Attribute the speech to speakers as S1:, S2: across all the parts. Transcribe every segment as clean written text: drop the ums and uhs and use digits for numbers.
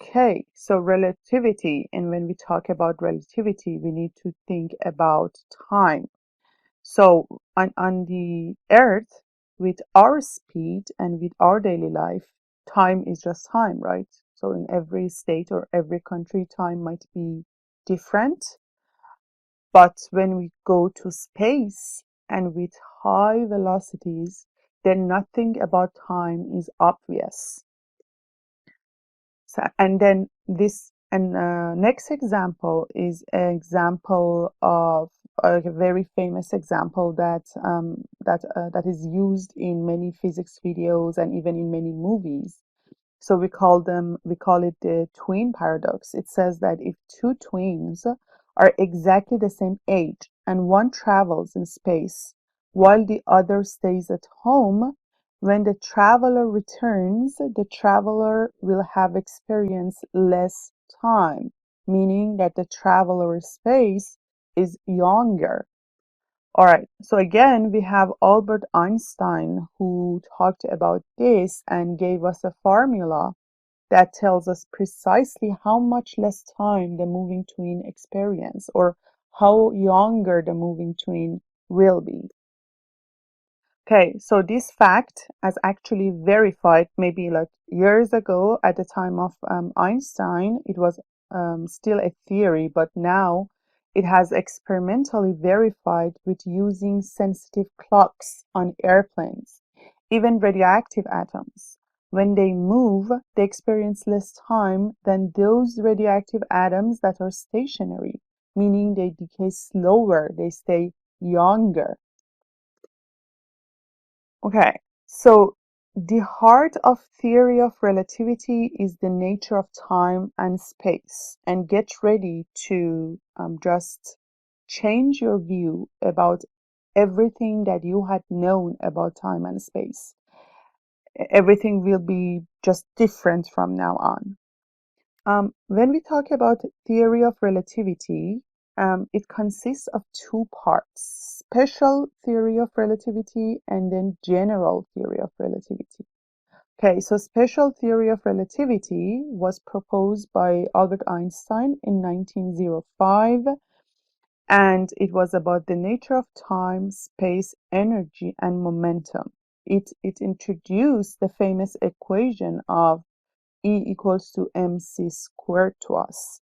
S1: Okay, so relativity, and when we talk about relativity, we need to think about time. So on the earth, with our speed and with our daily life, time is just time, right? So in every state or every country, time might be different. But when we go to space and with high velocities, then nothing about time is obvious. So, and then this and next example is an example of a very famous example that is used in many physics videos and even in many movies. So we call it the twin paradox. It says that if two twins are exactly the same age and one travels in space while the other stays at home, when the traveler returns, the traveler will have experienced less time, meaning that the traveler's space is younger. All right, so again, we have Albert Einstein who talked about this and gave us a formula that tells us precisely how much less time the moving twin experience or how younger the moving twin will be. Okay, so this fact is actually verified maybe like years ago at the time of Einstein. It was still a theory, but now it has experimentally verified with using sensitive clocks on airplanes. Even radioactive atoms, when they move, they experience less time than those radioactive atoms that are stationary, meaning they decay slower, they stay younger. Okay, so the heart of theory of relativity is the nature of time and space. And get ready to just change your view about everything that you had known about time and space. Everything will be just different from now on. When we talk about theory of relativity, it consists of two parts, special theory of relativity and then general theory of relativity. Okay, so special theory of relativity was proposed by Albert Einstein in 1905, and it was about the nature of time, space, energy, and momentum. It introduced the famous equation of E equals to mc squared to us.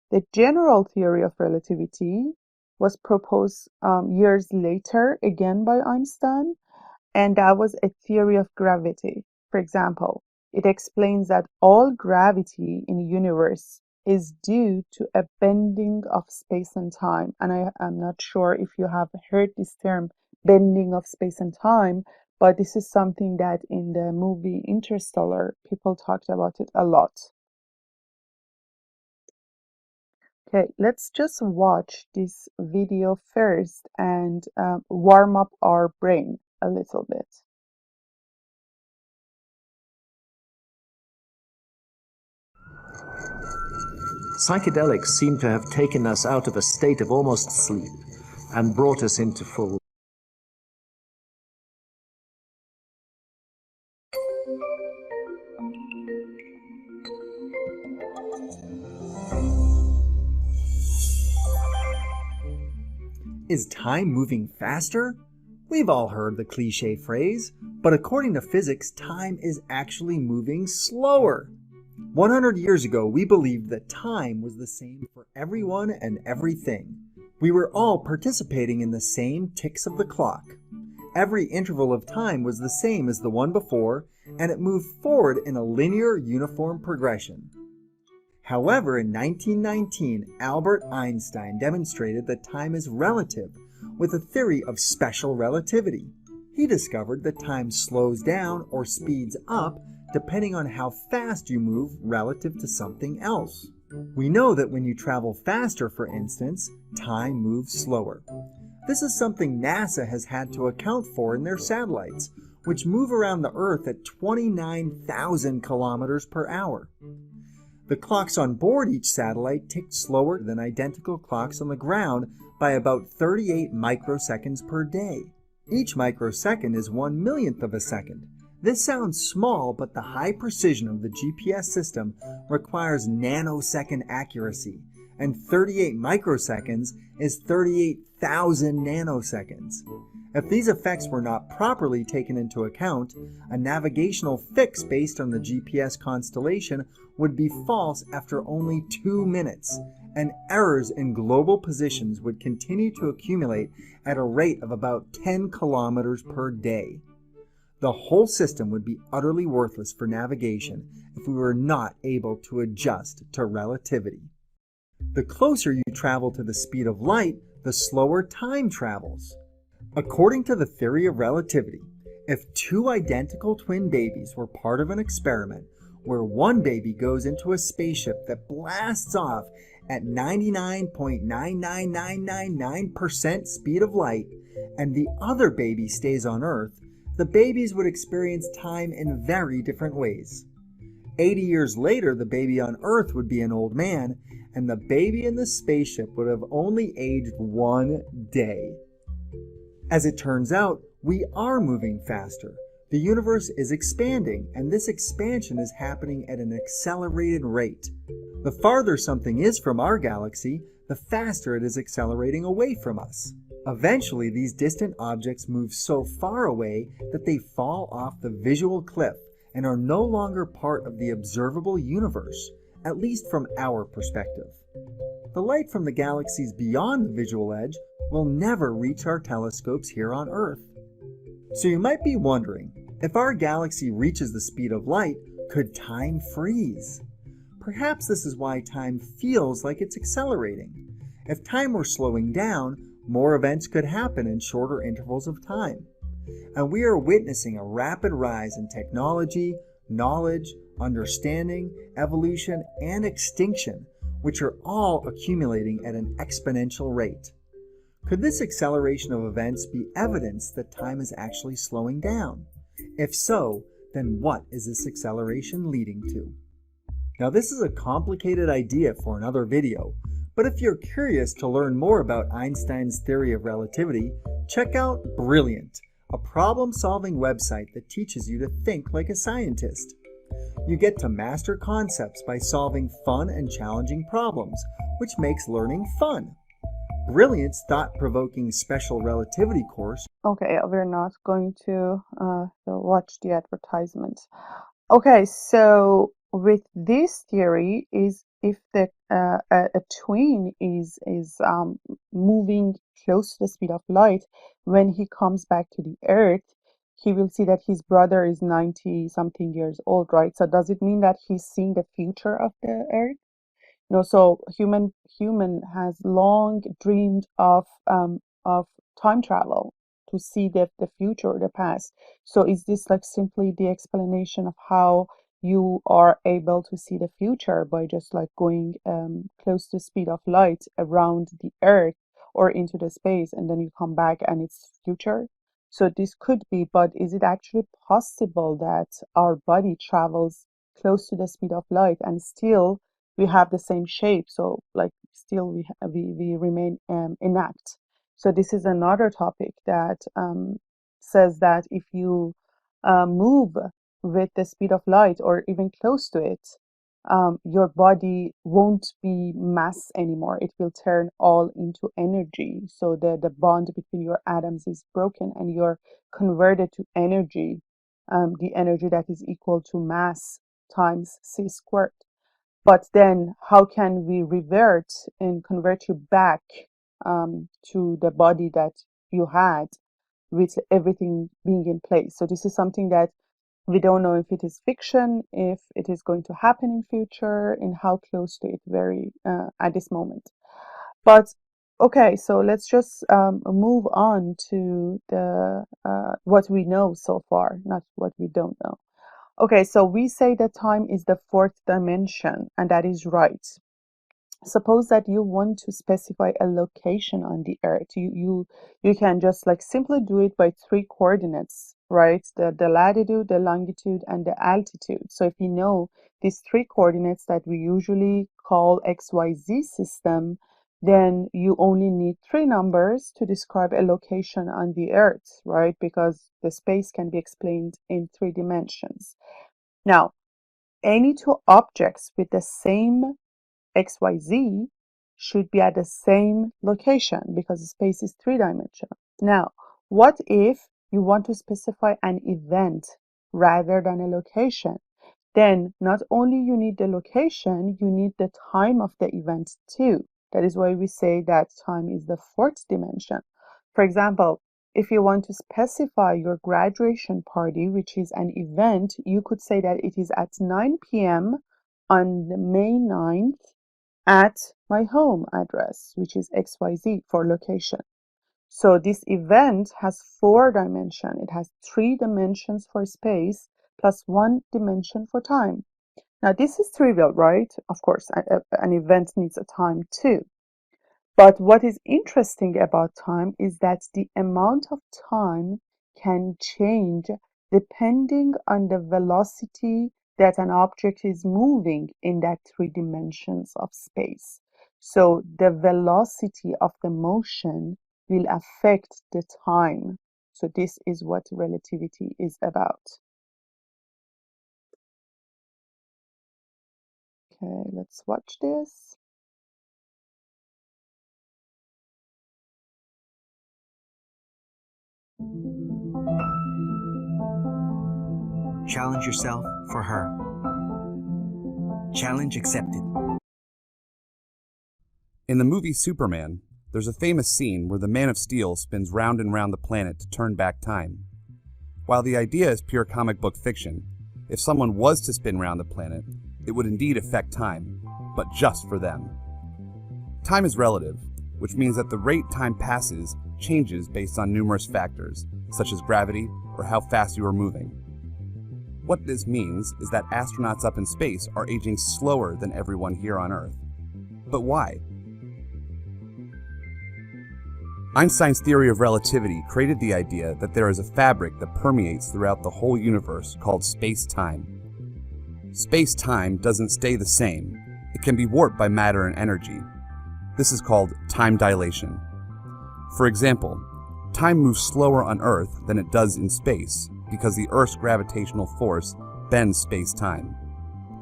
S1: The general theory of relativity was proposed years later, again by Einstein, and that was a theory of gravity. For example, it explains that all gravity in the universe is due to a bending of space and time. And I am not sure if you have heard this term, bending of space and time, but this is something that in the movie Interstellar, people talked about it a lot. Okay, let's just watch this video first and warm up our brain a little bit.
S2: Psychedelics seem to have taken us out of a state of almost sleep and brought us into full.
S3: Is time moving faster? We've all heard the cliche phrase, but according to physics, time is actually moving slower. 100 years ago, we believed that time was the same for everyone and everything. We were all participating in the same ticks of the clock. Every interval of time was the same as the one before, and it moved forward in a linear, uniform progression. However, in 1919, Albert Einstein demonstrated that time is relative with a theory of special relativity. He discovered that time slows down or speeds up depending on how fast you move relative to something else. We know that when you travel faster, for instance, time moves slower. This is something NASA has had to account for in their satellites, which move around the Earth at 29,000 kilometers per hour. The clocks on board each satellite ticked slower than identical clocks on the ground by about 38 microseconds per day. Each microsecond is 1/millionth of a second. This sounds small, but the high precision of the GPS system requires nanosecond accuracy, and 38 microseconds is 38,000 nanoseconds. If these effects were not properly taken into account, a navigational fix based on the GPS constellation would be false after only 2 minutes, and errors in global positions would continue to accumulate at a rate of about 10 kilometers per day. The whole system would be utterly worthless for navigation if we were not able to adjust to relativity. The closer you travel to the speed of light, the slower time travels. According to the theory of relativity, if two identical twin babies were part of an experiment where one baby goes into a spaceship that blasts off at 99.99999% speed of light, and the other baby stays on Earth, the babies would experience time in very different ways. 80 years later, the baby on Earth would be an old man, and the baby in the spaceship would have only aged 1 day. As it turns out, we are moving faster. The universe is expanding, and this expansion is happening at an accelerated rate. The farther something is from our galaxy, the faster it is accelerating away from us. Eventually, these distant objects move so far away that they fall off the visual cliff and are no longer part of the observable universe, at least from our perspective. The light from the galaxies beyond the visual edge will never reach our telescopes here on Earth. So you might be wondering, if our galaxy reaches the speed of light, could time freeze? Perhaps this is why time feels like it's accelerating. If time were slowing down, more events could happen in shorter intervals of time. And we are witnessing a rapid rise in technology, knowledge, understanding, evolution, and extinction, which are all accumulating at an exponential rate. Could this acceleration of events be evidence that time is actually slowing down? If so, then what is this acceleration leading to? Now, this is a complicated idea for another video, but if you're curious to learn more about Einstein's theory of relativity, check out Brilliant, a problem-solving website that teaches you to think like a scientist. You get to master concepts by solving fun and challenging problems, which makes learning fun. Brilliant's thought-provoking special relativity course.
S1: Okay, we're not going to watch the advertisements. Okay, so with this theory is if the a twin is moving close to the speed of light, when he comes back to the Earth, he will see that his brother is 90 something years old, right? So does it mean that he's seeing the future of the Earth? No, so human has long dreamed of time travel to see the future or the past. So is this like simply the explanation of how you are able to see the future by just like going close to the speed of light around the Earth or into the space, and then you come back and it's future? So this could be, but is it actually possible that our body travels close to the speed of light and still we have the same shape, so like still we remain intact? So this is another topic that says that if you move with the speed of light or even close to it, your body won't be mass anymore. It will turn all into energy. So the bond between your atoms is broken and you're converted to energy, the energy that is equal to mass times c squared. But then how can we revert and convert you back to the body that you had with everything being in place? So this is something that we don't know if it is fiction, if it is going to happen in future, and how close to it very at this moment. But okay, so let's just move on to the what we know so far, not what we don't know. Okay, so we say that time is the fourth dimension, and that is right. Suppose that you want to specify a location on the Earth. You can just like simply do it by three coordinates, right? The latitude, the longitude, and the altitude. So if you know these three coordinates that we usually call XYZ system, then you only need three numbers to describe a location on the Earth, right? Because the space can be explained in three dimensions. Now, any two objects with the same XYZ should be at the same location because space is three-dimensional. Now, what if you want to specify an event rather than a location? Then not only you need the location, you need the time of the event too. That is why we say that time is the fourth dimension. For example, if you want to specify your graduation party, which is an event, you could say that it is at 9 p.m. on May 9th at my home address, which is XYZ for location. So this event has four dimensions. It has three dimensions for space plus one dimension for time. Now this is trivial, right? Of course, an event needs a time too. But what is interesting about time is that the amount of time can change depending on the velocity that an object is moving in that three dimensions of space. So the velocity of the motion will affect the time. So this is what relativity is about. Okay, let's watch this.
S4: Challenge yourself for her. Challenge accepted.
S5: In the movie Superman, there's a famous scene where the Man of Steel spins round and round the planet to turn back time. While the idea is pure comic book fiction, if someone was to spin round the planet, it would indeed affect time, but just for them. Time is relative, which means that the rate time passes changes based on numerous factors, such as gravity or how fast you are moving. What this means is that astronauts up in space are aging slower than everyone here on Earth. But why? Einstein's theory of relativity created the idea that there is a fabric that permeates throughout the whole universe called space-time. Space-time doesn't stay the same. It can be warped by matter and energy. This is called time dilation. For example, time moves slower on Earth than it does in space because the Earth's gravitational force bends space-time.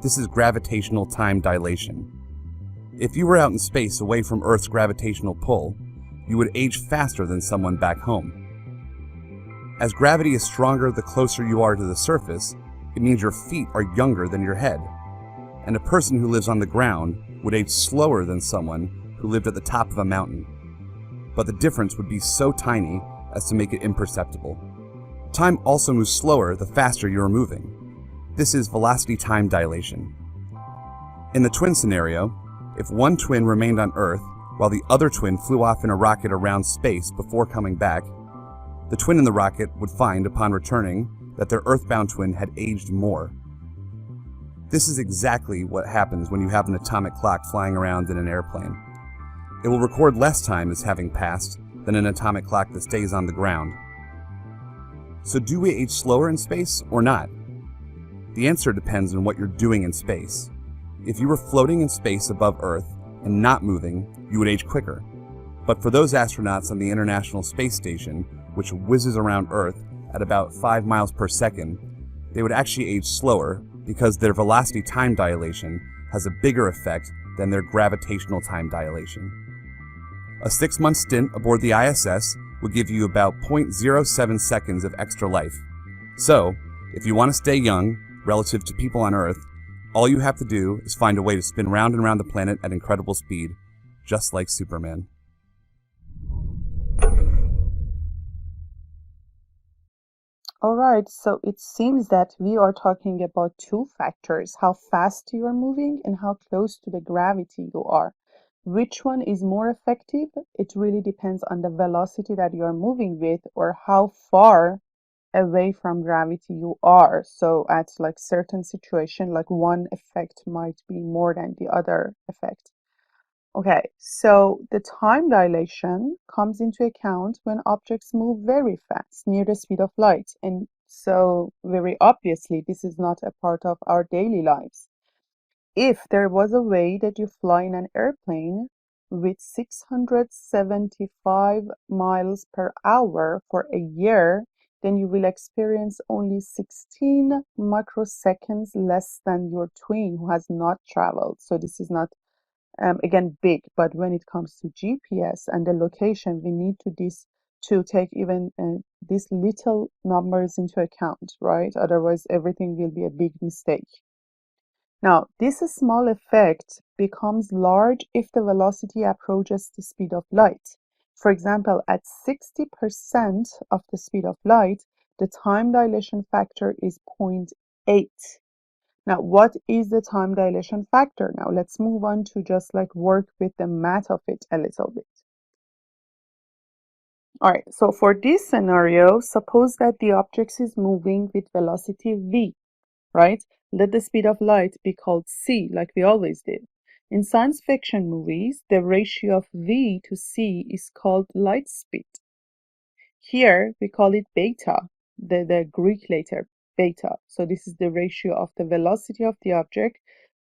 S5: This is gravitational time dilation. If you were out in space away from Earth's gravitational pull, you would age faster than someone back home. As gravity is stronger the closer you are to the surface, it means your feet are younger than your head. And a person who lives on the ground would age slower than someone who lived at the top of a mountain. But the difference would be so tiny as to make it imperceptible. Time also moves slower the faster you are moving. This is velocity time dilation. In the twin scenario, if one twin remained on Earth while the other twin flew off in a rocket around space before coming back, the twin in the rocket would find upon returning that their Earthbound twin had aged more. This is exactly what happens when you have an atomic clock flying around in an airplane. It will record less time as having passed than an atomic clock that stays on the ground. So do we age slower in space or not? The answer depends on what you're doing in space. If you were floating in space above Earth and not moving, you would age quicker. But for those astronauts on the International Space Station, which whizzes around Earth at about 5 miles per second, they would actually age slower because their velocity time dilation has a bigger effect than their gravitational time dilation. A 6-month stint aboard the ISS would give you about 0.07 seconds of extra life. So, if you want to stay young relative to people on Earth, all you have to do is find a way to spin round and round the planet at incredible speed, just like Superman.
S1: Alright, so it seems that we are talking about two factors, how fast you are moving and how close to the gravity you are. Which one is more effective? It really depends on the velocity that you are moving with or how far away from gravity you are. So at like certain situation, like one effect might be more than the other effect. Okay, so the time dilation comes into account when objects move very fast, near the speed of light. And so very obviously, this is not a part of our daily lives. If there was a way that you fly in an airplane with 675 miles per hour for a year, then you will experience only 16 microseconds less than your twin who has not traveled. So this is not, again, big, but when it comes to GPS and the location, we need to take even these little numbers into account, right? Otherwise, everything will be a big mistake. Now, this small effect becomes large if the velocity approaches the speed of light. For example, at 60% of the speed of light, the time dilation factor is 0.8. Now, what is the time dilation factor? Now, let's move on to just like work with the math of it a little bit. All right, so for this scenario, suppose that the object is moving with velocity v, right? Let the speed of light be called c, like we always did. In science fiction movies, the ratio of v to c is called light speed. Here, we call it beta, the Greek letter beta. So this is the ratio of the velocity of the object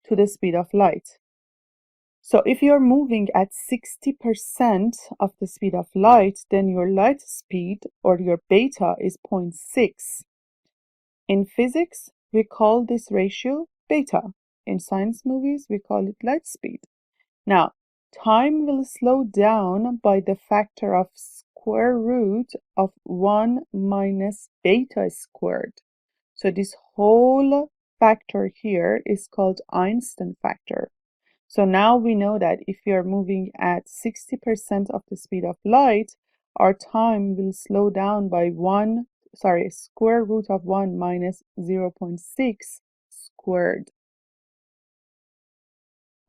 S1: to the speed of light. So if you're moving at 60% of the speed of light, then your light speed or your beta is 0.6. In physics, we call this ratio beta. In science movies, we call it light speed. Now, time will slow down by the factor of square root of 1 minus beta squared. So this whole factor here is called Einstein factor. So now we know that if we are moving at 60% of the speed of light, our time will slow down by square root of 1 minus 0.6 squared.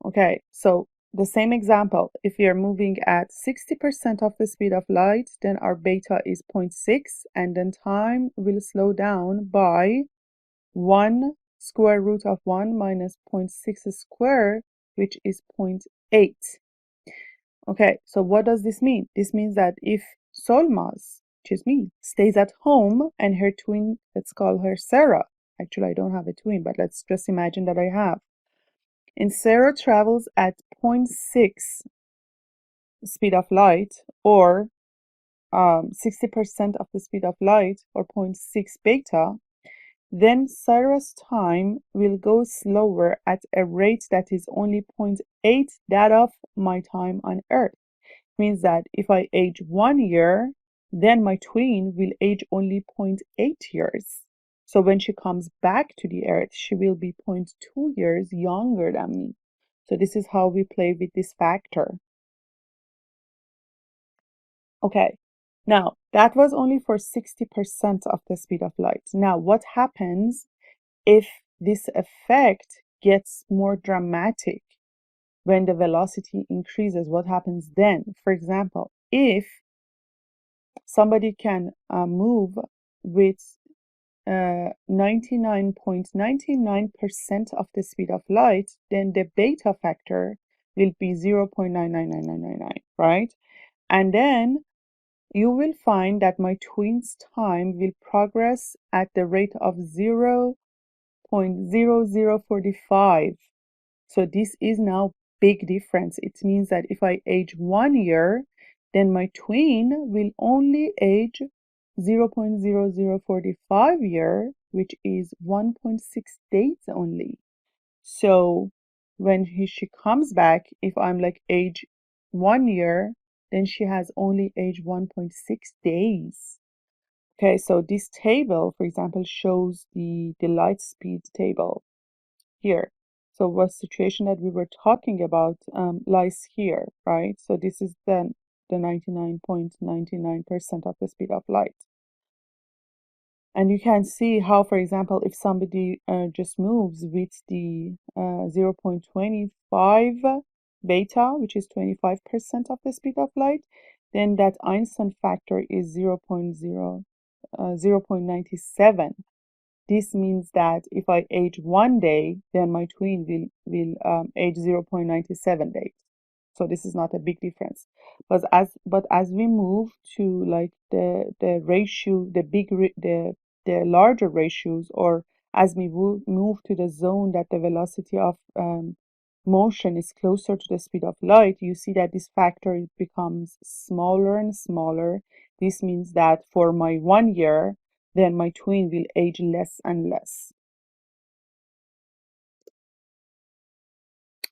S1: Okay, so the same example, if we are moving at 60% of the speed of light, then our beta is 0.6, and then time will slow down by 1 square root of 1 minus 0.6 squared, which is 0.8. Okay, so what does this mean? This means that if Solmaz, which is me, stays at home and her twin, let's call her Sarah. Actually, I don't have a twin, but let's just imagine that I have. And Sarah travels at 0.6 speed of light, or 60% of the speed of light, or 0.6 beta, then Sarah's time will go slower at a rate that is only 0.8 that of my time on Earth. Means that if I age 1 year, then my twin will age only 0.8 years. So when she comes back to the Earth, she will be 0.2 years younger than me. So this is how we play with this factor. Okay, now that was only for 60% of the speed of light. Now what happens if this effect gets more dramatic? When the velocity increases, what happens then? For example, if somebody can move with 99.99% of the speed of light, then the beta factor will be 0.999999, right? And then you will find that my twin's time will progress at the rate of 0.0045. So this is now big difference. It means that if I age 1 year, then my twin will only age 0.0045 year, which is 1.6 days only. So when she comes back, if I'm like age 1 year, then she has only age 1.6 days. Okay, so this table, for example, shows the light speed table here. So what situation that we were talking about lies here, right? So this is then the 99.99% of the speed of light. And you can see how, for example, if somebody just moves with the 0.25 beta, which is 25% of the speed of light, then that Einstein factor is 0.97. This means that if I age 1 day, then my twin will age 0.97 days. So this is not a big difference. But as we move to like the ratio, the larger ratios, or as we move to the zone that the velocity of motion is closer to the speed of light, you see that this factor becomes smaller and smaller. This means that for my 1 year, then my twin will age less and less.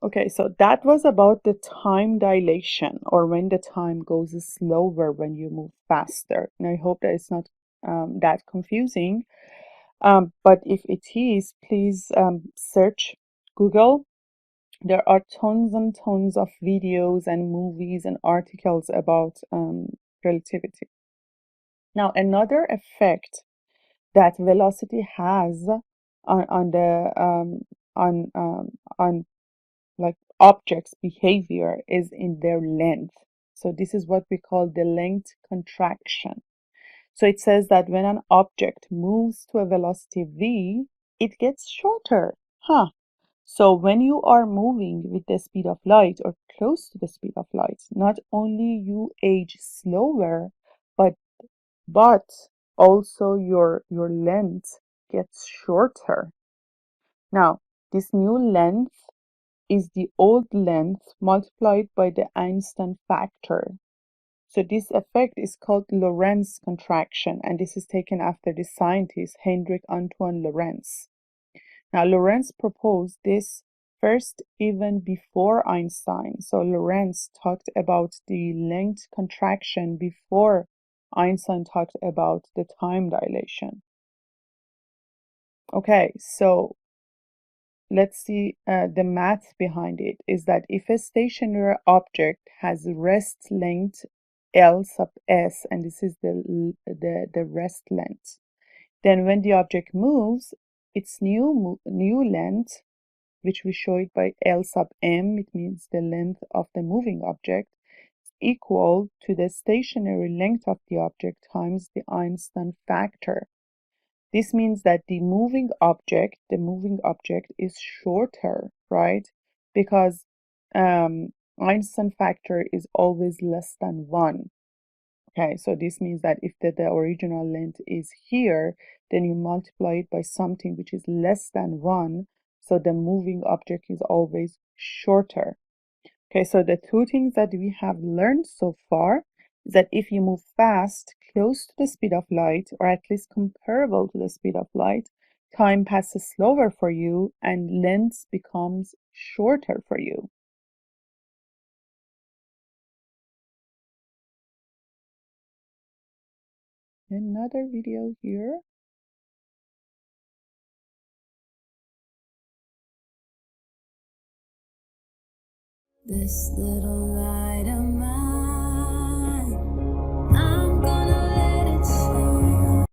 S1: Okay, so that was about the time dilation, or when the time goes slower when you move faster. And I hope that it's not that confusing. But if it is, please search Google. There are tons and tons of videos and movies and articles about relativity. Now, another effect that velocity has on like objects' behavior is in their length. So this is what we call the length contraction. So it says that when an object moves to a velocity v, it gets shorter. So when you are moving with the speed of light or close to the speed of light, not only you age slower, but also your length gets shorter. Now, this new length is the old length multiplied by the Einstein factor. So this effect is called Lorentz contraction, and this is taken after the scientist Hendrik Antoine Lorentz. Now, Lorentz proposed this first even before Einstein. So Lorentz talked about the length contraction before Einstein talked about the time dilation. Okay, so let's see the math behind it is that if a stationary object has rest length L sub s, and this is the rest length, then when the object moves, its new length, which we show it by L sub m, it means the length of the moving object, is equal to the stationary length of the object times the Einstein factor. This means that the moving object is shorter, right? Because Einstein factor is always less than 1. Okay, so this means that if the original length is here, then you multiply it by something which is less than 1, so the moving object is always shorter. Okay, so the two things that we have learned so far is that if you move fast, close to the speed of light, or at least comparable to the speed of light, time passes slower for you and length becomes shorter for you. Another video here.
S4: This little light of mine, I'm gonna let it shine.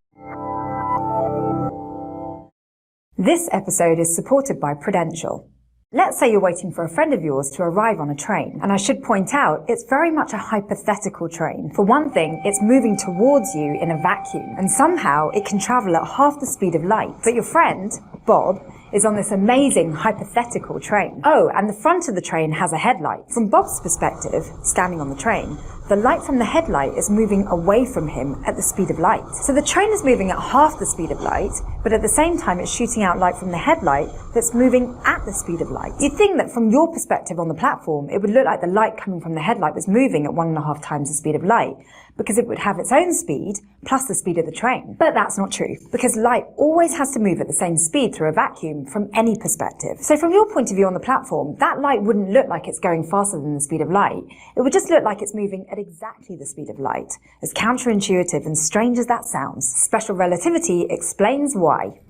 S6: This episode is supported by Prudential. Let's say you're waiting for a friend of yours to arrive on a train, and I should point out, it's very much a hypothetical train. For one thing, it's moving towards you in a vacuum, and somehow it can travel at half the speed of light. But your friend, Bob, is on this amazing hypothetical train. Oh, and the front of the train has a headlight. From Bob's perspective, standing on the train, the light from the headlight is moving away from him at the speed of light. So the train is moving at half the speed of light, but at the same time it's shooting out light from the headlight that's moving at the speed of light. You'd think that from your perspective on the platform, it would look like the light coming from the headlight was moving at 1.5 times the speed of light, because it would have its own speed plus the speed of the train. But that's not true, because light always has to move at the same speed through a vacuum from any perspective. So from your point of view on the platform, that light wouldn't look like it's going faster than the speed of light. It would just look like it's moving at exactly the speed of light. As counterintuitive and strange as that sounds, special relativity explains why.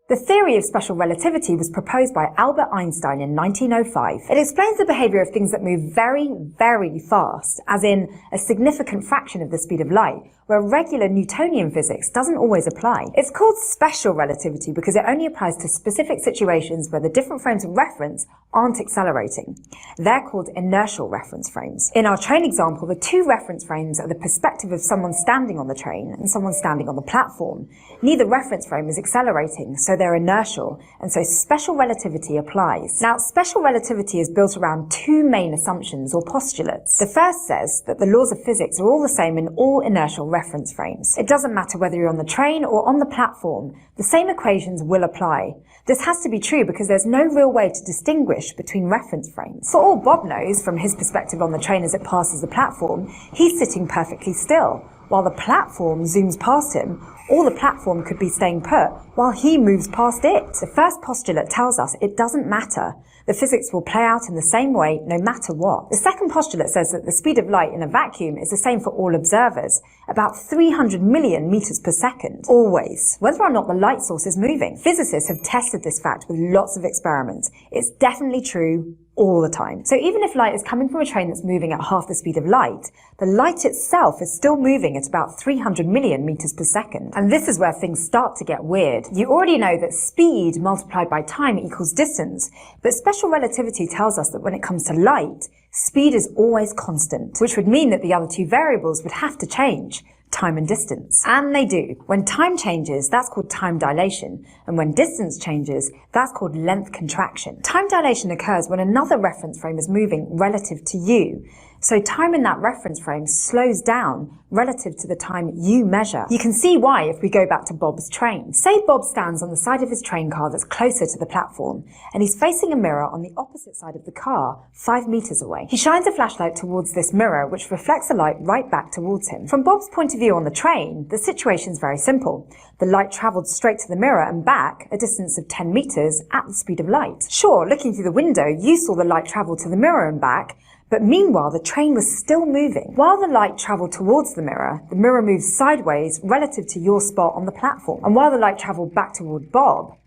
S6: The theory of special relativity was proposed by Albert Einstein in 1905. It explains the behavior of things that move very, very fast, as in a significant fraction of the speed of light, where regular Newtonian physics doesn't always apply. It's called special relativity because it only applies to specific situations where the different frames of reference aren't accelerating. They're called inertial reference frames. In our train example, the two reference frames are the perspective of someone standing on the train and someone standing on the platform. Neither reference frame is accelerating, so they're inertial, and so special relativity applies. Now, special relativity is built around two main assumptions or postulates. The first says that the laws of physics are all the same in all inertial reference frames. It doesn't matter whether you're on the train or on the platform, the same equations will apply. This has to be true because there's no real way to distinguish between reference frames. For all Bob knows, from his perspective on the train as it passes the platform, he's sitting perfectly still. While the platform zooms past him, or the platform could be staying put while he moves past it. The first postulate tells us it doesn't matter. The physics will play out in the same way no matter what. The second postulate says that the speed of light in a vacuum is the same for all observers, about 300 million meters per second, always, whether or not the light source is moving. Physicists have tested this fact with lots of experiments. It's definitely true all the time. So even if light is coming from a train that's moving at half the speed of light, the light itself is still moving at about 300 million meters per second. And this is where things start to get weird. You already know that speed multiplied by time equals distance, but special relativity tells us that when it comes to light, speed is always constant, which would mean that the other two variables would have to change. Time and distance. And they do. When time changes, that's called time dilation. And when distance changes, that's called length contraction. Time dilation occurs when another reference frame is moving relative to you. So time in that reference frame slows down relative to the time you measure. You can see why if we go back to Bob's train. Say Bob stands on the side of his train car that's closer to the platform, and he's facing a mirror on the opposite side of the car, 5 meters away. He shines a flashlight towards this mirror, which reflects the light right back towards him. From Bob's point of view on the train, the situation's very simple. The light traveled straight to the mirror and back, a distance of 10 meters, at the speed of light. Sure, looking through the window, you saw the light travel to the mirror and back, but meanwhile, the train was still moving. While the light travelled towards the mirror moves sideways relative to your spot on the platform. And while the light travelled back toward Bob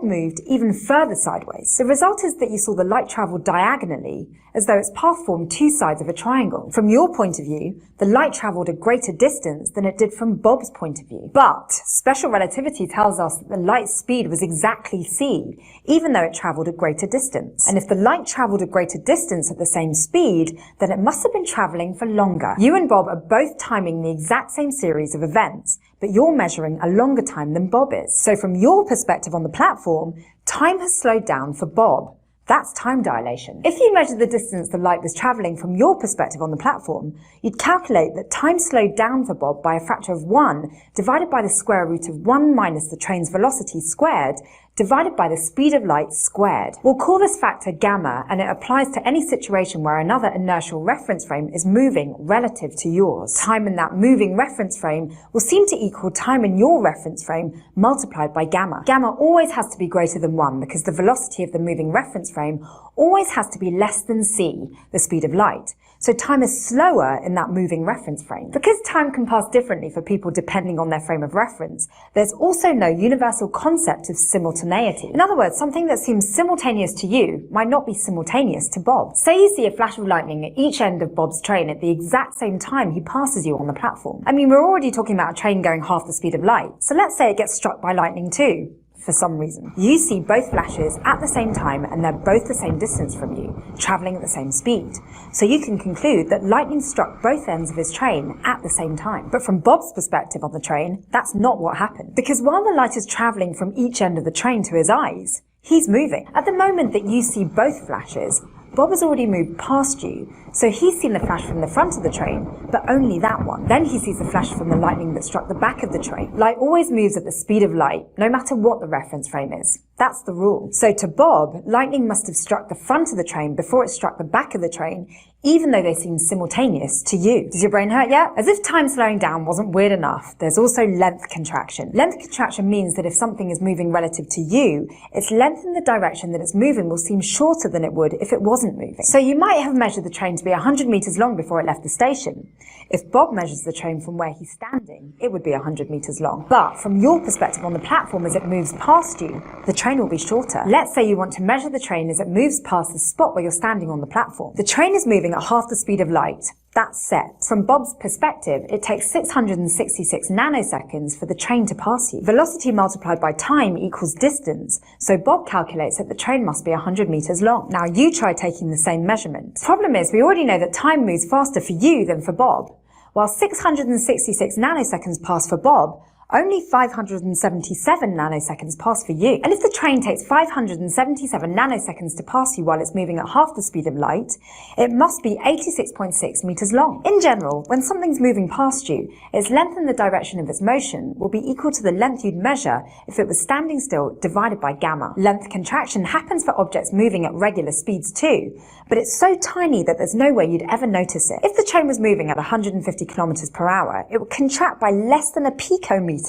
S6: moved even further sideways. The result is that you saw the light travel diagonally, as though its path formed two sides of a triangle. From your point of view, the light travelled a greater distance than it did from Bob's point of view. But special relativity tells us that the light's speed was exactly c, even though it travelled a greater distance. And if the light travelled a greater distance at the same speed, then it must have been travelling for longer. You and Bob are both timing the exact same series of events, but you're measuring a longer time than Bob is. So from your perspective on the platform, time has slowed down for Bob. That's time dilation. If you measure the distance the light was travelling from your perspective on the platform, you'd calculate that time slowed down for Bob by a factor of 1 divided by the square root of 1 minus the train's velocity squared divided by the speed of light squared. We'll call this factor gamma, and it applies to any situation where another inertial reference frame is moving relative to yours. Time in that moving reference frame will seem to equal time in your reference frame multiplied by gamma. Gamma always has to be greater than 1 because the velocity of the moving reference frame always has to be less than c, the speed of light. So time is slower in that moving reference frame. Because time can pass differently for people depending on their frame of reference, there's also no universal concept of simultaneity. In other words, something that seems simultaneous to you might not be simultaneous to Bob. Say you see a flash of lightning at each end of Bob's train at the exact same time he passes you on the platform. I mean, we're already talking about a train going half the speed of light, so let's say it gets struck by lightning too. For some reason. You see both flashes at the same time and they're both the same distance from you, travelling at the same speed. So you can conclude that lightning struck both ends of his train at the same time. But from Bob's perspective on the train, that's not what happened. Because while the light is travelling from each end of the train to his eyes, he's moving. At the moment that you see both flashes, Bob has already moved past you, so he's seen the flash from the front of the train, but only that one. Then he sees the flash from the lightning that struck the back of the train. Light always moves at the speed of light, no matter what the reference frame is. That's the rule. So to Bob, lightning must have struck the front of the train before it struck the back of the train, even though they seem simultaneous to you. Does your brain hurt yet? As if time slowing down wasn't weird enough, there's also length contraction. Length contraction means that if something is moving relative to you, its length in the direction that it's moving will seem shorter than it would if it wasn't moving. So you might have measured the train to be 100 meters long before it left the station. If Bob measures the train from where he's standing, it would be 100 meters long. But from your perspective on the platform as it moves past you, the train will be shorter. Let's say you want to measure the train as it moves past the spot where you're standing on the platform. The train is moving moving at half the speed of light. That's set. From Bob's perspective, it takes 666 nanoseconds for the train to pass you. Velocity multiplied by time equals distance, so Bob calculates that the train must be 100 meters long. Now you try taking the same measurement. Problem is, we already know that time moves faster for you than for Bob. While 666 nanoseconds pass for Bob, only 577 nanoseconds pass for you. And if the train takes 577 nanoseconds to pass you while it's moving at half the speed of light, it must be 86.6 meters long. In general, when something's moving past you, its length and the direction of its motion will be equal to the length you'd measure if it was standing still divided by gamma. Length contraction happens for objects moving at regular speeds too, but it's so tiny that there's no way you'd ever notice it. If the train was moving at 150 kilometers per hour, it would contract by less than a picometer.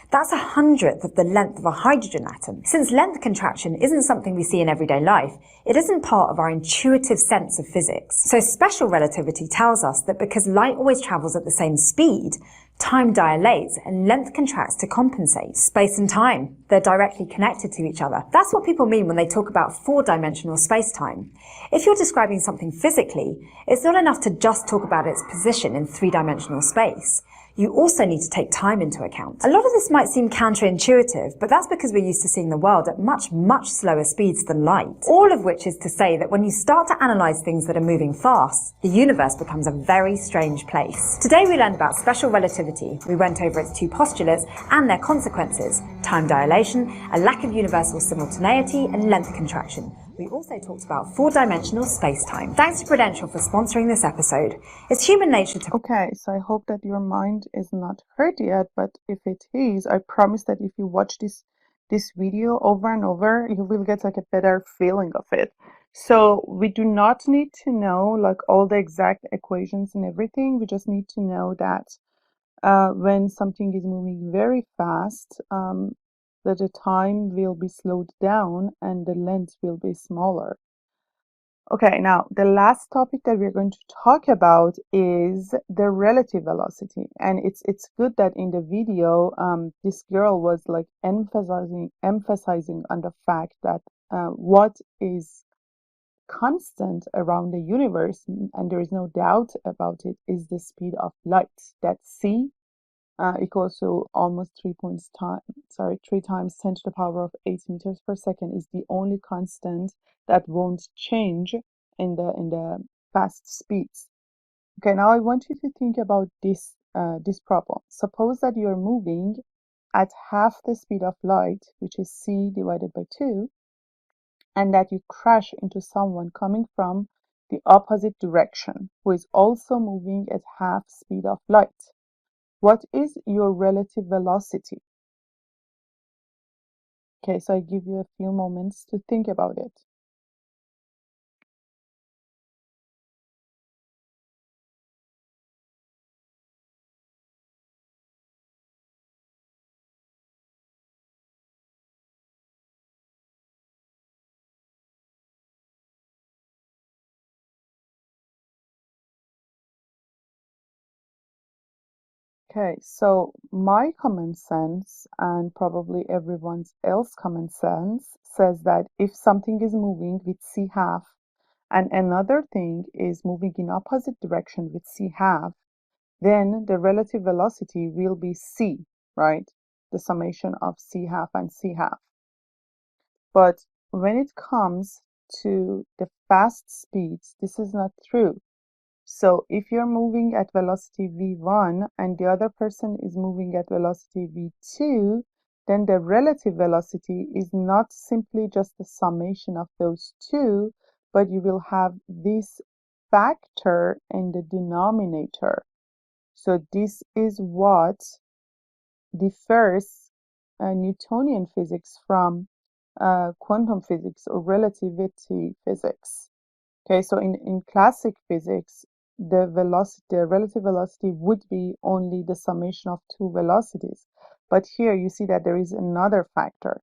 S6: That's 1/100th of the length of a hydrogen atom. Since length contraction isn't something we see in everyday life, it isn't part of our intuitive sense of physics. So special relativity tells us that because light always travels at the same speed, time dilates and length contracts to compensate. Space and time, they're directly connected to each other. That's what people mean when they talk about four-dimensional space-time. If you're describing something physically, it's not enough to just talk about its position in three-dimensional space. You also need to take time into account. A lot of this might seem counterintuitive, but that's because we're used to seeing the world at much, much slower speeds than light. All of which is to say that when you start to analyze things that are moving fast, the universe becomes a very strange place. Today we learned about special relativity. We went over its two postulates and their consequences: time dilation, a lack of universal simultaneity, and length contraction. We also talked about four-dimensional space-time. Thanks to Prudential for sponsoring this episode. It's human nature to...
S1: Okay, so I hope that your mind is not hurt yet, but if it is, I promise that if you watch this video over and over, you will get like a better feeling of it. So we do not need to know like all the exact equations and everything. We just need to know that when something is moving very fast, that the time will be slowed down and the length will be smaller. Okay, now the last topic that we're going to talk about is the relative velocity. And it's good that in the video, this girl was like emphasizing on the fact that what is constant around the universe, and there is no doubt about it, is the speed of light. That c equals to almost 3 times 10 to the power of 8 meters per second is the only constant that won't change in the fast speeds. Okay, now I want you to think about this problem. Suppose that you're moving at half the speed of light, which is c divided by 2, and that you crash into someone coming from the opposite direction who is also moving at half speed of light. What is your relative velocity? Okay, so I give you a few moments to think about it. Okay, so my common sense and probably everyone else's common sense says that if something is moving with c half and another thing is moving in opposite direction with c half, then the relative velocity will be c, right? The summation of c half and c half. But when it comes to the fast speeds, this is not true. So if you're moving at velocity v1 and the other person is moving at velocity v2, then the relative velocity is not simply just the summation of those two, but you will have this factor in the denominator. So this is what differs Newtonian physics from quantum physics or relativity physics. Okay, so in classic physics, the relative velocity would be only the summation of two velocities. But here you see that there is another factor.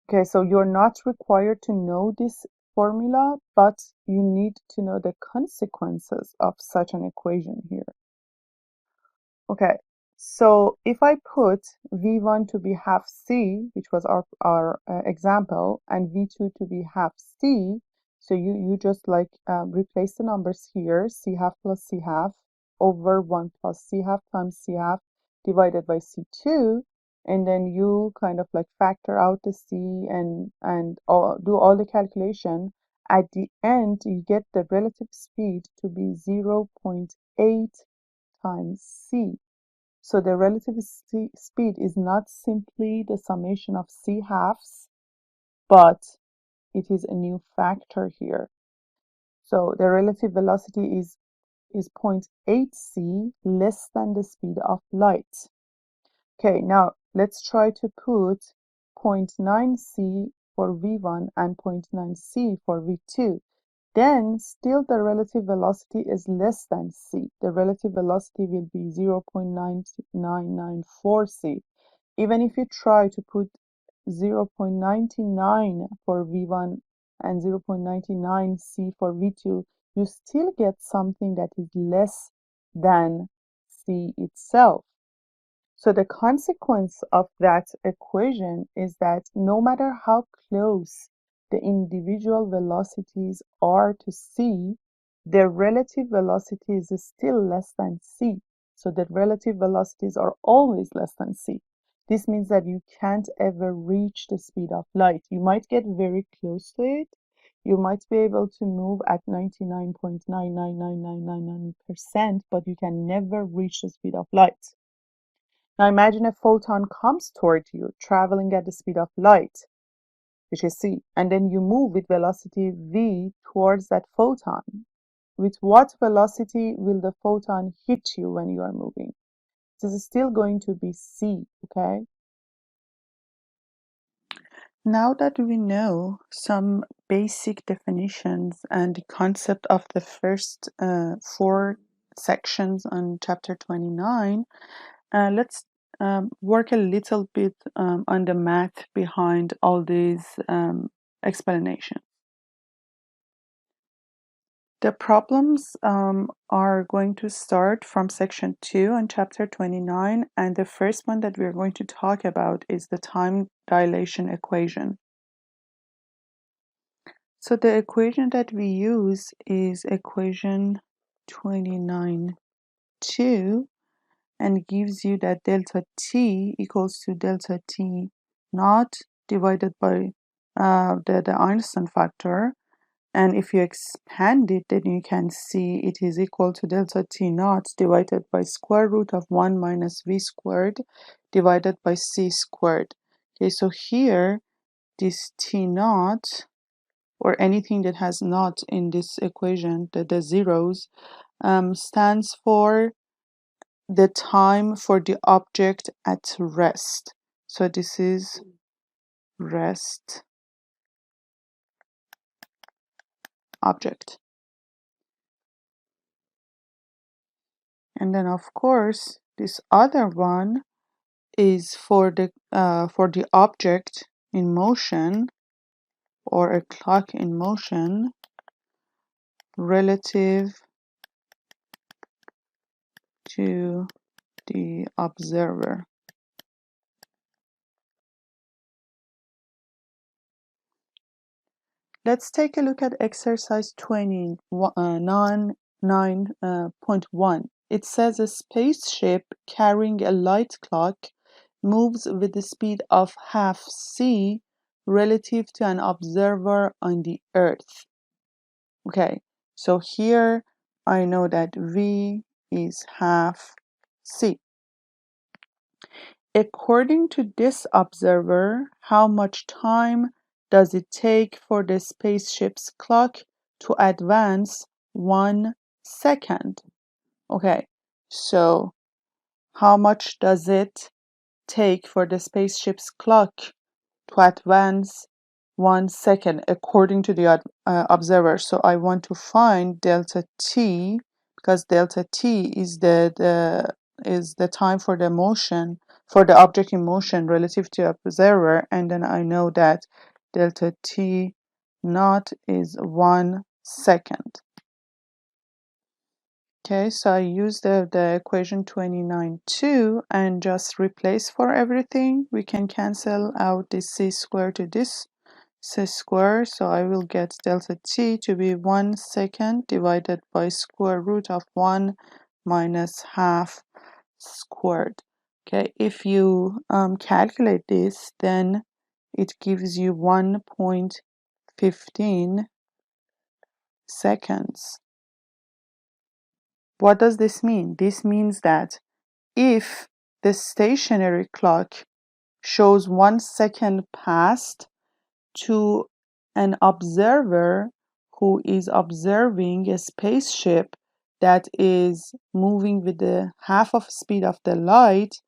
S1: Okay, so you're not required to know this formula, but you need to know the consequences of such an equation here. Okay, so if I put v1 to be half c, which was our example, and v2 to be half c, So you just like replace the numbers here, c half plus c half over 1 plus c half times c half divided by c2, and then you kind of like factor out the c and do all the calculation. At the end, you get the relative speed to be 0.8 times c. So the relative speed is not simply the summation of c halves, but it is a new factor here. So the relative velocity is 0.8 c less than the speed of light. Okay, now let's try to put 0.9 c for v1 and 0.9 c for v2. Then still the relative velocity is less than c. The relative velocity will be 0.9994 c. Even if you try to put 0.99 for v1 and 0.99 c for v2, you still get something that is less than c itself. So the consequence of that equation is that no matter how close the individual velocities are to c, their relative velocity is still less than c. So the relative velocities are always less than c. This means that you can't ever reach the speed of light. You might get very close to it. You might be able to move at 99.999999%, but you can never reach the speed of light. Now imagine a photon comes toward you, traveling at the speed of light, which is c, and then you move with velocity v towards that photon. With what velocity will the photon hit you when you are moving? This is still going to be c, okay? Now that we know some basic definitions and the concept of the first 4 sections on chapter 29, let's work a little bit on the math behind all these explanations. The problems are going to start from section 2 on chapter 29, and the first one that we're going to talk about is the time dilation equation. So the equation that we use is equation 29(2), and gives you that delta t equals to delta t naught divided by the Einstein factor. And if you expand it, then you can see it is equal to delta t naught divided by square root of 1 minus v squared divided by c squared. Okay, so here this t naught, or anything that has naught in this equation, the zeros, stands for the time for the object at rest. So this is rest object. And then of course this other one is for the object in motion, or a clock in motion, relative to the observer. Let's take a look at exercise 29.1. It says a spaceship carrying a light clock moves with the speed of half c relative to an observer on the Earth. Okay, so here I know that v is half c. According to this observer, how much time does it take for the spaceship's clock to advance 1 second? Okay, so how much does it take for the spaceship's clock to advance 1 second according to the observer? So I want to find delta t, because delta t is the time for the motion, for the object in motion relative to observer, and then I know that delta t naught is 1 second. Okay, so I use the equation 29(2) and just replace for everything. We can cancel out this c squared to this c squared. So I will get delta t to be 1 second divided by square root of 1 minus half squared. Okay, if you calculate this, then it gives you 1.15 seconds. What does this mean? This means that if the stationary clock shows 1 second passed to an observer who is observing a spaceship that is moving with the half of speed of the light,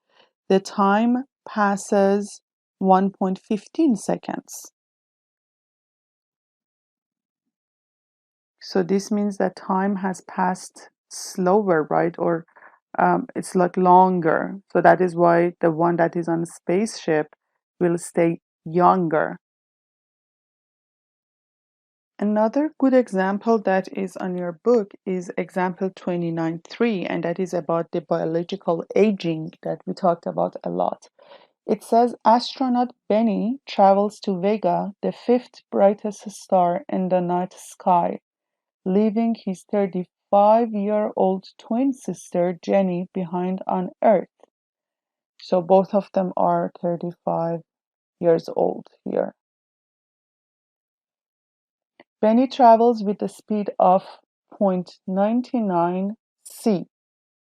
S1: the time passes 1.15 seconds. So this means that time has passed slower, right? Or it's like longer. So that is why the one that is on a spaceship will stay younger. Another good example that is on your book is example 29.3, and that is about the biological aging that we talked about a lot. It says astronaut Benny travels to Vega, the fifth brightest star in the night sky, leaving his 35-year-old twin sister Jenny behind on Earth. So both of them are 35 years old here. Benny travels with a speed of 0.99 c.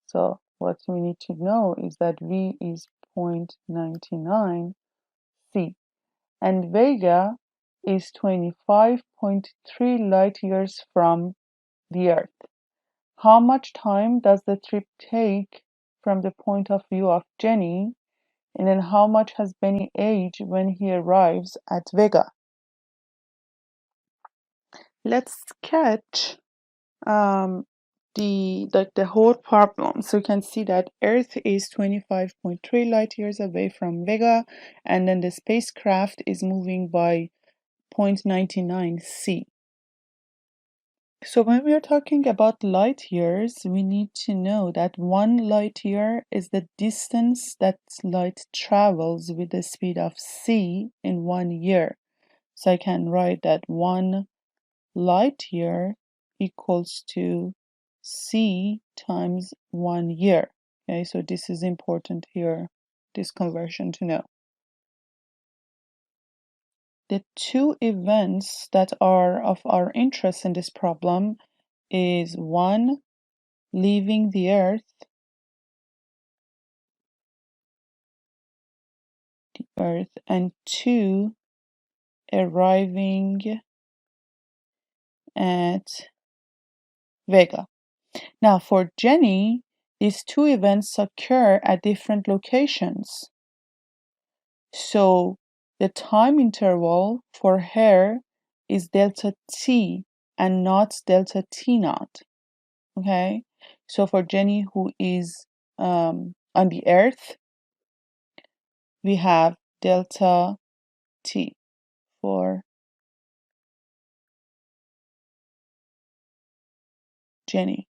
S1: So what we need to know is that v is 0.99 c. And Vega is 25.3 light years from the Earth. How much time does the trip take from the point of view of Jenny? And then how much has Benny aged when he arrives at Vega? Let's sketch the whole problem. So you can see that Earth is 25.3 light years away from Vega, and then the spacecraft is moving by 0.99 c. So when we are talking about light years, we need to know that 1 light year is the distance that light travels with the speed of c in 1 year. So I can write that 1 light year equals to c times 1 year. Okay, so this is important here, this conversion to know. The two events that are of our interest in this problem is 1, leaving the Earth, and 2, arriving at Vega. Now for Jenny, these two events occur at different locations. So the time interval for her is delta t and not delta t naught. Okay, so for Jenny, who is on the Earth, we have delta t for Jenny.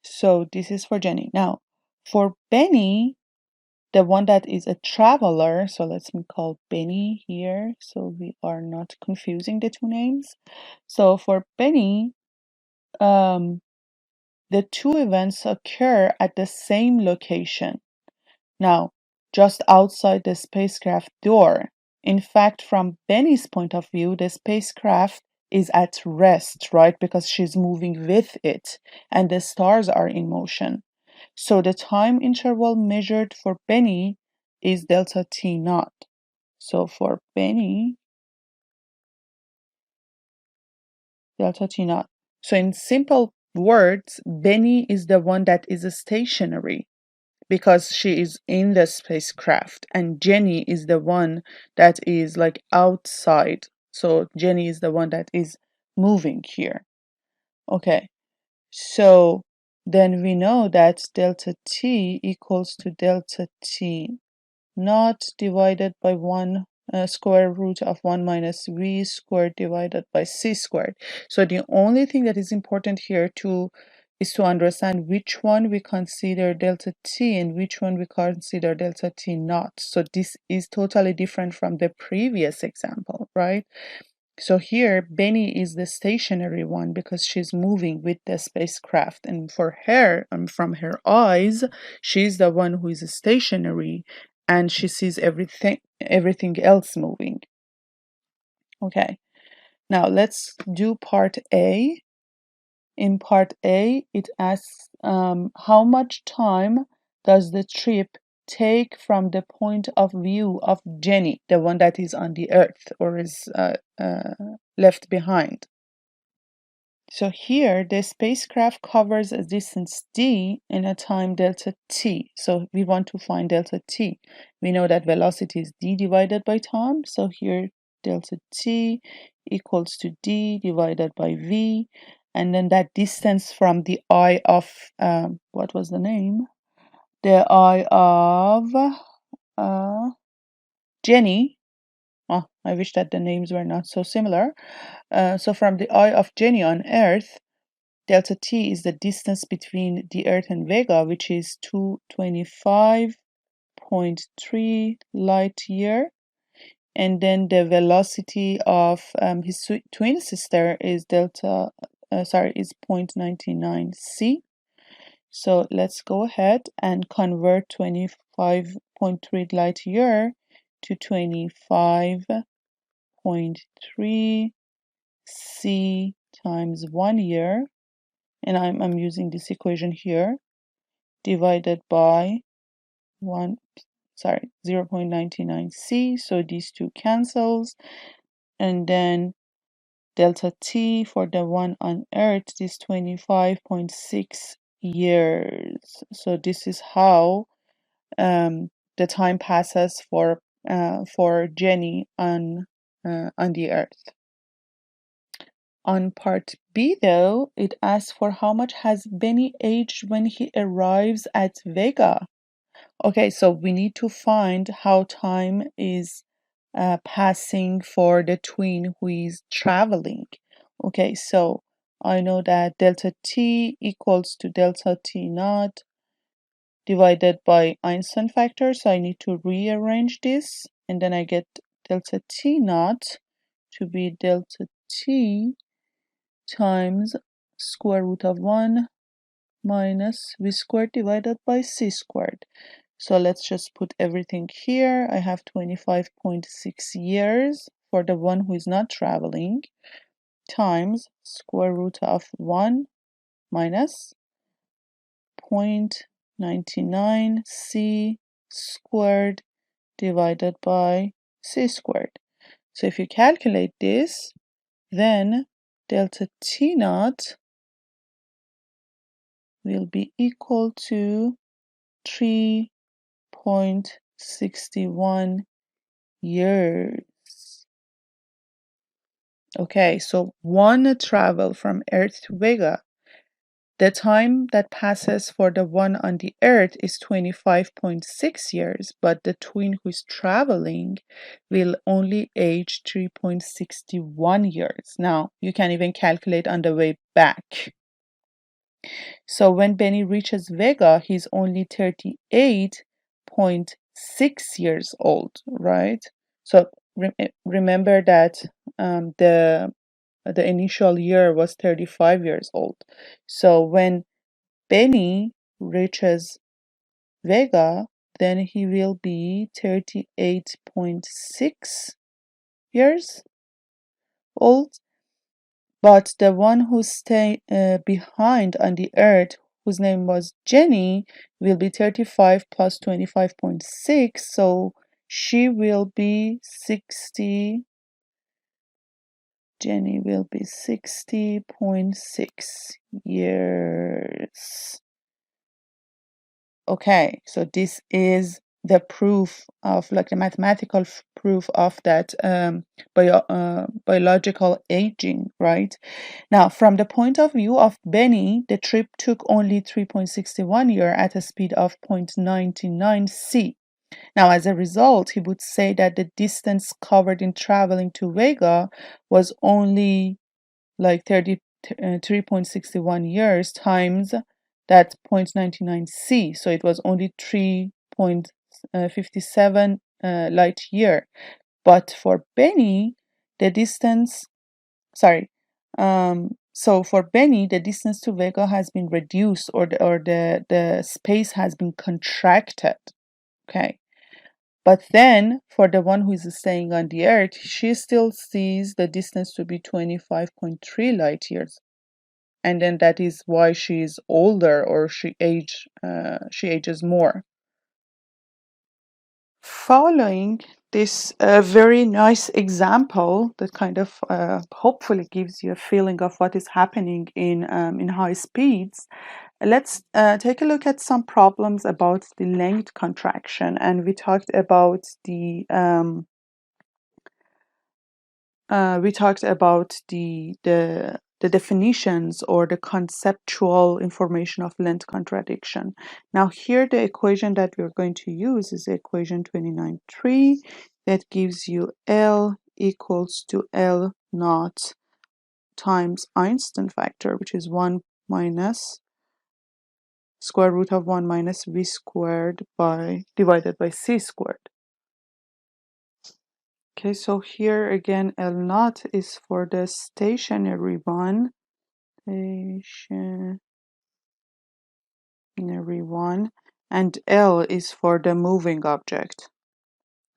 S1: So this is for Jenny. Now, for Benny, the one that is a traveler, so let's call Benny here so we are not confusing the two names. So for Benny, the two events occur at the same location. Now, just outside the spacecraft door. In fact, from Benny's point of view, the spacecraft is at rest, right? Because she's moving with it and the stars are in motion. So the time interval measured for Benny is delta t naught. So for Benny, delta t naught. So in simple words, Benny is the one that is stationary because she is in the spacecraft, and Jenny is the one that is like outside. So Jenny is the one that is moving here. Okay, so then we know that delta t equals to delta t naught divided by 1 square root of 1 minus v squared divided by c squared. So the only thing that is important here to is to understand which one we consider delta t and which one we consider delta t naught. So this is totally different from the previous example, right? So here, Benny is the stationary one because she's moving with the spacecraft. And for her, from her eyes, she's the one who is stationary and she sees everything else moving. Okay, now let's do part A. In part A, it asks how much time does the trip take from the point of view of Jenny, the one that is on the Earth or is left behind. So here, the spacecraft covers a distance d in a time delta t. So we want to find delta t. We know that velocity is d divided by time. So here, delta t equals to d divided by v. And then that distance from the eye of, what was the name? The eye of Jenny. Oh, I wish that the names were not so similar. So from the eye of Jenny on Earth, delta t is the distance between the Earth and Vega, which is 225.3 light year. And then the velocity of his twin sister is is 0.99 c. So let's go ahead and convert 25.3 light year to 25.3 c times 1 year. And I'm using this equation here, divided by 0.99 c. So these two cancels. And then delta t for the one on Earth is 25.6 years. So this is how the time passes for Jenny on the Earth. On part B, though, it asks for how much has Benny aged when he arrives at Vega. Okay, so we need to find how time is passing for the twin who is traveling. Okay, so I know that delta t equals to delta t naught divided by Einstein factor, so I need to rearrange this, and then I get delta t naught to be delta t times square root of 1 minus v squared divided by c squared. So let's just put everything here. I have 25.6 years for the one who is not traveling times square root of 1 minus 0.99 c squared divided by c squared. So if you calculate this, then delta t naught will be equal to 3.61 years. Okay, so one travel from Earth to Vega, the time that passes for the one on the Earth is 25.6 years, but the twin who is traveling will only age 3.61 years. Now, you can even calculate on the way back. So when Benny reaches Vega, he's only 38.6 years old, right? So remember that the initial year was 35 years old. So when Benny reaches Vega, then he will be 38.6 years old. But the one who stayed behind on the Earth, whose name was Jenny, will be 35 plus 25.6, so she will be 60. Jenny will be 60.6 years. Okay, so this is the proof of, like the mathematical proof of that biological aging, right? Now, from the point of view of Benny, the trip took only 3.61 years at a speed of 0.99 c. Now, as a result, he would say that the distance covered in traveling to Vega was only like 3.61 years times that 0.99 c, so it was only 3.57 light year. But for Benny, the distance, so for Benny, the distance to Vega has been reduced, or the space has been contracted. Okay. But then for the one who is staying on the Earth, she still sees the distance to be 25.3 light years. And then that is why she is older, or she ages more. Following this very nice example that kind of hopefully gives you a feeling of what is happening in high speeds, let's take a look at some problems about the length contraction. And we talked about the definitions or the conceptual information of length contradiction. Now here the equation that we're going to use is equation 29.3 that gives you L equals to L naught times Einstein factor, which is 1 minus square root of 1 minus v squared divided by c squared. Okay, so here again, L naught is for the stationary one, and L is for the moving object.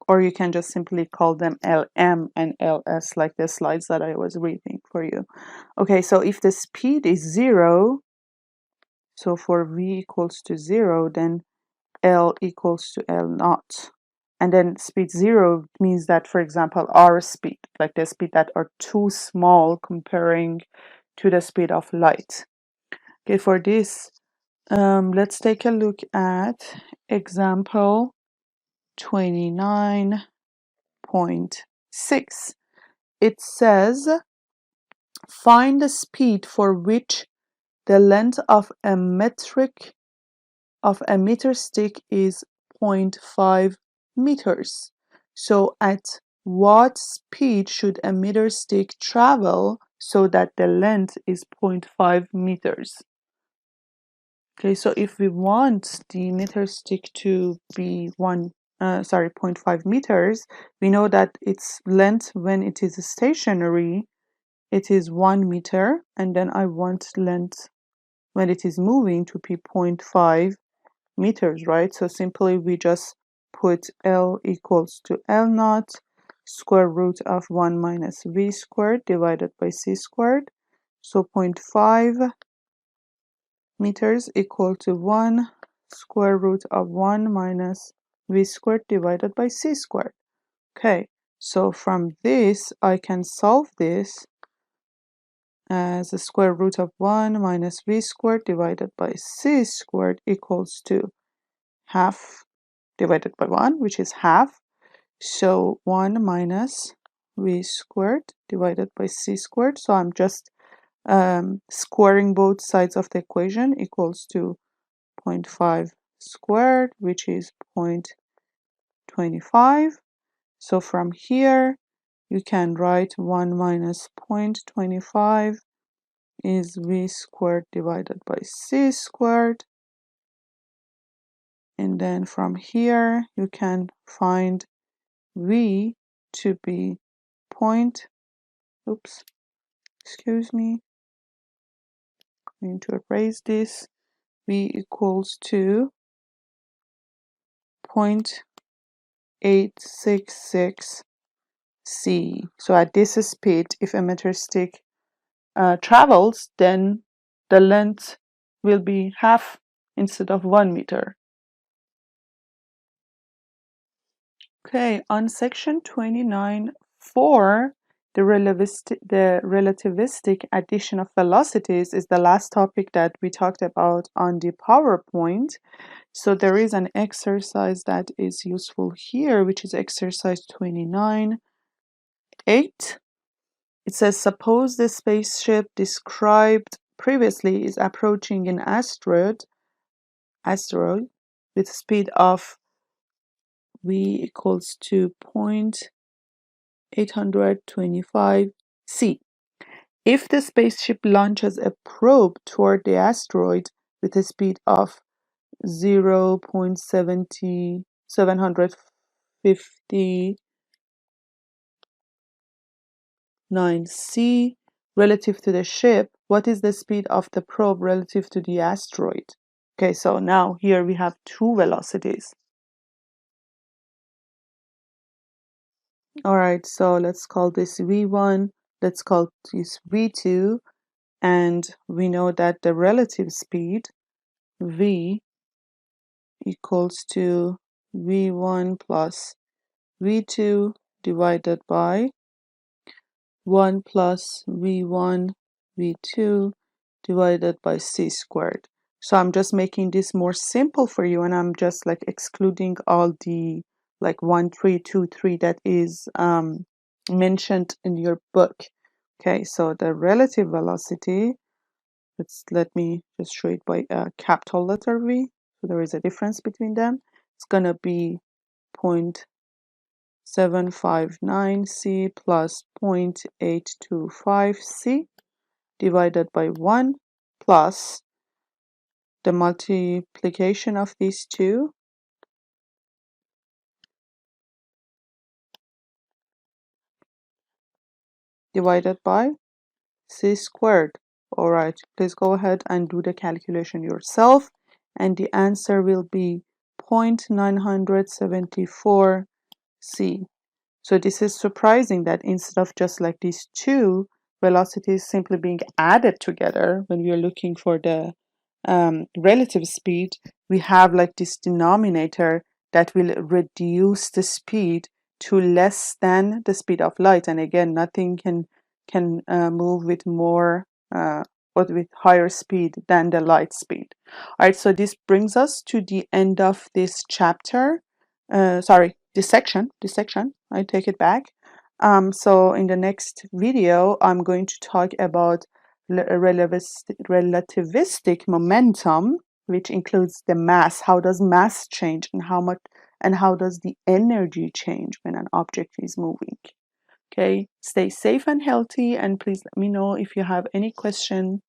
S1: Or you can just simply call them Lm and Ls, like the slides that I was reading for you. Okay, so if the speed is 0, so for v equals to 0, then L equals to L naught. And then speed 0 means that, for example, our speed, like the speed that are too small comparing to the speed of light. Okay, for this, let's take a look at example 29.6. It says, find the speed for which the length of a meter stick is 0.5 meters. So at what speed should a meter stick travel so that the length is 0.5 meters? Okay, so if we want the meter stick to be 0.5 meters, we know that its length when it is stationary, it is 1 meter, and then I want length when it is moving to be 0.5 meters, right? So simply we just put L equals to L naught square root of 1 minus v squared divided by c squared. So 0.5 meters equal to 1 square root of 1 minus v squared divided by c squared. Okay, so from this I can solve this as the square root of 1 minus v squared divided by c squared equals to half divided by 1, which is half. So 1 minus v squared divided by c squared. So I'm just squaring both sides of the equation, equals to 0.5 squared, which is 0.25. So from here, you can write 1 minus 0.25 is v squared divided by c squared. And then from here, you can find v to be I'm going to erase this. V equals to 0.866 c. So at this speed, if a meter stick travels, then the length will be half instead of 1 meter. Okay, on section 29.4, the relativistic addition of velocities is the last topic that we talked about on the PowerPoint. So there is an exercise that is useful here, which is exercise 29.8. It says, suppose the spaceship described previously is approaching an asteroid with speed of v equals to 0.825 c. If the spaceship launches a probe toward the asteroid with a speed of 0.759 c relative to the ship, what is the speed of the probe relative to the asteroid? Okay, so now here we have two velocities. All right, so let's call this V1, let's call this V2, and we know that the relative speed V equals to V1 plus V2 divided by 1 plus V1 V2 divided by c squared. So I'm just making this more simple for you, and I'm just like excluding all the like 1, 3, 2, 3 that is mentioned in your book. Okay, so the relative velocity, let me just show it by a capital letter V. So there is a difference between them. It's gonna be 0.759 c plus 0.825 c divided by 1 plus the multiplication of these two divided by c squared. All right, please go ahead and do the calculation yourself, and the answer will be 0.974 c. So this is surprising that instead of just like these two velocities simply being added together when we are looking for the relative speed, we have like this denominator that will reduce the speed to less than the speed of light. And again, nothing can move with more or with higher speed than the light speed. All right, so this brings us to the end of this chapter. This section. I take it back. So in the next video, I'm going to talk about relativistic momentum, which includes the mass. How does mass change, and how does the energy change when an object is moving? Okay, stay safe and healthy, and please let me know if you have any question